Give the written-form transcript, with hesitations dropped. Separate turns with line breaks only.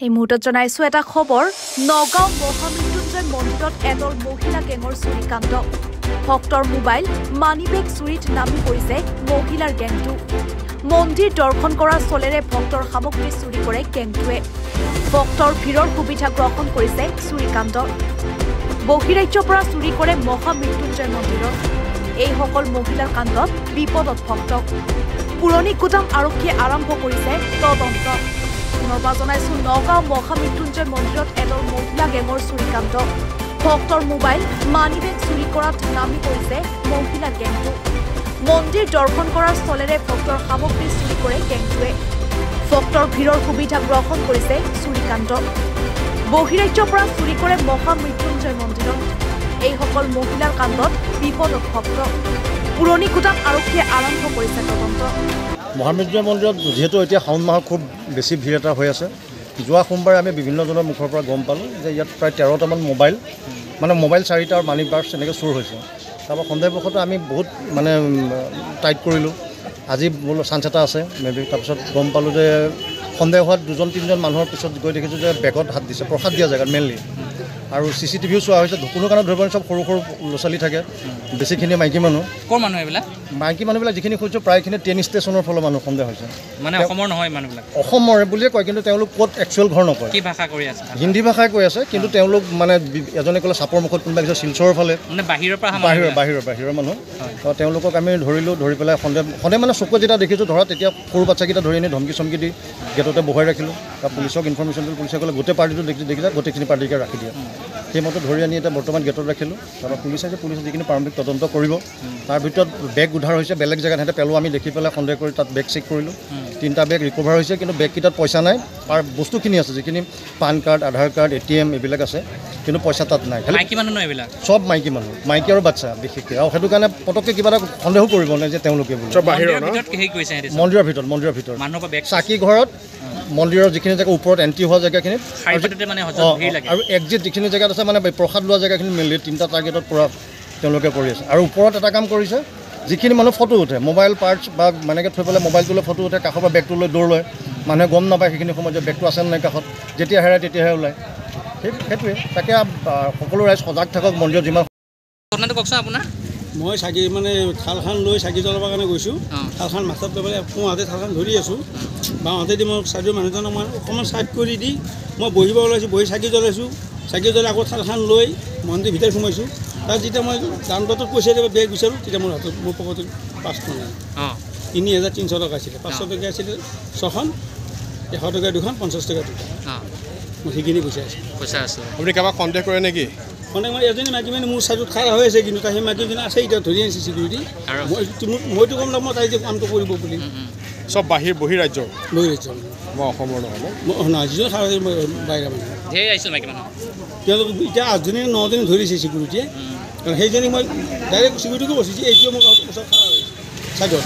এই মুহূৰ্তত জনাইছো এটা খবৰ নগাঁও মহামৃত্যুঞ্জয় মন্দিৰত এদল মহিলা গেঙৰ চুৰিকাণ্ড ভক্তৰ মোবাইল মানিবেগ চুৰিত নামি পৰিছে মহিলাৰ গেংটো মন্দিৰ দৰ্শন কৰাৰ চলেৰে ভক্তৰ সামগ্ৰী চুৰি কৰে গেংটোৱে ভক্তৰ ভিৰৰ সুবিধা গ্ৰহণ কৰিছে চুৰিকাণ্ড বহিৰাজ্যৰ পৰা চুৰি কৰে মহামৃত্যুঞ্জয় মন্দিৰত এই সকল মহিলাৰ কাণ্ডত বিপদত ভক্তক পুৰণি গুদাম আৰক্ষীয়ে আৰম্ভ কৰিছে তদন্ত জনাইছো নগাঁও মহামৃত্যুঞ্জয় মন্দিৰত এদল মহিলা গেঙৰ চুৰিকাণ্ড ভক্তৰ মোবাইল মানিবেগ চুৰি কৰাত নামি পৰিছে মহিলা গেংটো মন্দিৰ দৰ্শন কৰাৰ স্থলেৰে ভক্তৰ সামগ্ৰী চুৰি কৰে গেংটোৱে ভক্তৰ ভিৰৰ সুবিধা গ্ৰহণ কৰিছে চুৰিকাণ্ড বহিৰাজ্যৰ পৰা চুৰি কৰে মহামৃত্যুঞ্জয় মন্দিৰত এই সকল মহিলাৰ কাণ্ডত বিপদত ভক্ত পুৰণি গুদাম আৰক্ষীয়ে আৰম্ভ কৰিছে তদন্ত
মহামৃত্যুঞ্জয় মন্দিৰত যেহেতু এতিয়া শাওণ মাহৰ খুব বেছি ভিৰ এটা হৈ আছে যোৱা সোমবাৰে আমি বিভিন্নজনৰ মুখৰ পৰা গম পালোঁ যে ইয়াত প্ৰায় 13টামান মোবাইল মোবাইল 4টা আৰু মানি পাৰ্চ এনেকৈ চুৰ হৈছে তাৰপৰা সন্দেহবশতঃ আমি বহুত টাইট কৰিলোঁ আজি বোলো চান্স এটা আছে মেবি তাৰপিছত গম পালোঁ যে সন্দেহ হোৱাত 2-3জন মানুহৰ পিছত গৈ দেখিছোঁ যে বেগত হাত দিছে প্ৰসাদ দিয়া জেগাত মেইনলি আৰু CCTVও চোৱা হৈছে কোনো কাৰণে ধৰিব চব সৰু সৰু ল'ৰা ছোৱালী থাকে বেছিখিনি মাইকী মানুহ
ক'ৰ মানুহ এইবিলাক
মাইকী মানুহবিলাক যিখিনি কৈছোঁ প্ৰায়খিনি ট্ৰেইন ষ্টেচনৰ ফালৰ মানুহ সন্দেহ হৈছে
মানে অসমৰ নহয় মানুহবিলাক
অসমৰে বুলিয়ে কয় কিন্তু তেওঁলোক ক'ত একচুৱেল ঘৰ নকয়
কি ভাষা কৰি আছে
হিন্দী ভাষাই কৈ আছে কিন্তু তেওঁলোক এজনে ক'লে চাপৰ মুখত কোনোবা কিছু শিলচৰৰ ফালে
মানে বাহিৰৰ
মানুহ তেওঁলোকক আমি ধৰিলোঁ ধৰি পেলাই সন্দেহ মানে চকুত যেতিয়া দেখিছোঁ ধৰা তেতিয়া সৰু বাচ্চাকেইটা ধৰি আনি ধমকি চমকি দি গেটতে বহাই ৰাখিলোঁ তাৰ পুলিচক ইনফৰ্মেশ্যন দিলোঁ পুলিচে ক'লে গোটেই পাৰ্টিটো দেখিলে গোটেইখিনি পাৰ্টিকে ৰাখি দিয়ে সেইমতে ধৰি আনি এতিয়া বৰ্তমান গেটত ৰাখিলোঁ তাৰপৰা পুলিচে যিখিনি প্ৰাৰম্ভিক তদন্ত কৰিব তাৰ ভিতৰত বেগ উদ্ধাৰ হৈছে বেলেগ জেগাত সিহঁতে পেলোৱা আমি দেখি পেলাই সন্দেহ কৰি তাত বেগ চেক কৰিলোঁ 3টা বেগ ৰিকভাৰ হৈছে কিন্তু বেগকেইটাত পইচা নাই আৰু বস্তুখিনি আছে যিখিনি পান কাৰ্ড আধাৰ কাৰ্ড ATM এইবিলাক আছে কিন্তু পইচা তাত নাই
মাইকী মানুহ নহয় এইবিলাক
চব মাইকী মানুহ মাইকী আৰু বাচ্চা বিশেষকৈ আৰু সেইটো কাৰণে পটককৈ কিবা এটা সন্দেহ কৰিব নে যে তেওঁলোকে বুলি মন্দিৰৰ ভিতৰত চাকি ঘৰত মন্দিৰৰ যিখিনি জেগা ওপৰত এণ্ট্ৰি হোৱা জেগাখিনিত আৰু একজিট যিখিনি জেগাত আছে প্ৰসাদ লোৱা জেগাখিনি মেইনলি 3টা টাৰ্গেটত পূৰা তেওঁলোকে কৰি আছে আৰু ওপৰত এটা কাম কৰিছে যিখিনি মানুহ ফটো উঠে মোবাইল পাৰ্টছ বা এনেকৈ থৈ পেলাই মোবাইলটো লৈ ফটো উঠে কাষৰ পৰা বেগটো লৈ দৌৰ লয় মানুহে গম নাপায় সেইখিনি সময়ত যে বেগটো আছে নাই কাষত যেতিয়া হেৰাই তেতিয়াহে ওলায় সেইটোৱে তাকে সকলো ৰাইজ সজাগ থাকক মন্দিৰত যিমান
কওকচোন আপোনাৰ
মই চাকি থালখন লৈ চাকি জ্বলাবৰ কাৰণে গৈছোঁ থালখন মাছত লৈ পেলাই সোঁহাতে থালখন ধৰি আছোঁ বাওঁহাতে দি মই চাইডৰ মানুহজনক মই অকণমান চাইড কৰি দি মই বহিব ওলাইছোঁ বহি চাকি জ্বলাইছোঁ চাকি জ্বলাই আকৌ থালখন লৈ মন্দিৰ ভিতৰত সোমাইছোঁ তাত যেতিয়া মই দানপত্ৰত পইচা দিব বেগ বিচাৰোঁ তেতিয়া মোৰ হাতত মোৰ পকেটত 5খন নাই 3,300 টকা আছিলে 500 টকা আছিলে 6খন 100 টকা 2খন 50 টকা 2খন মই সেইখিনি পইচা আছে
আপুনি কাৰোবাক সন্দেহ কৰে নেকি
এজনী মাইকী মোৰ চাইডত খাৰা হৈ আছে কিন্তু সেই মাইকীজনী আছে এতিয়া ধৰি আনিছে চিকিউৰিটি মইতো গম নাপাওঁ তাই যে কামটো কৰিব বুলি
চব বহিৰাজ্য মই অসমৰ
নহয় যিজন খাৰা বাহিৰা মানুহ তেওঁলোক এতিয়া 8-9জনী ধৰিছে চিকিউৰিটিয়ে সেইজনী মই ডাইৰেক্ট চিকিউৰিটিকো বচিছোঁ এইটোৱে মোক ওচৰত খাৰা হৈছে চাইডত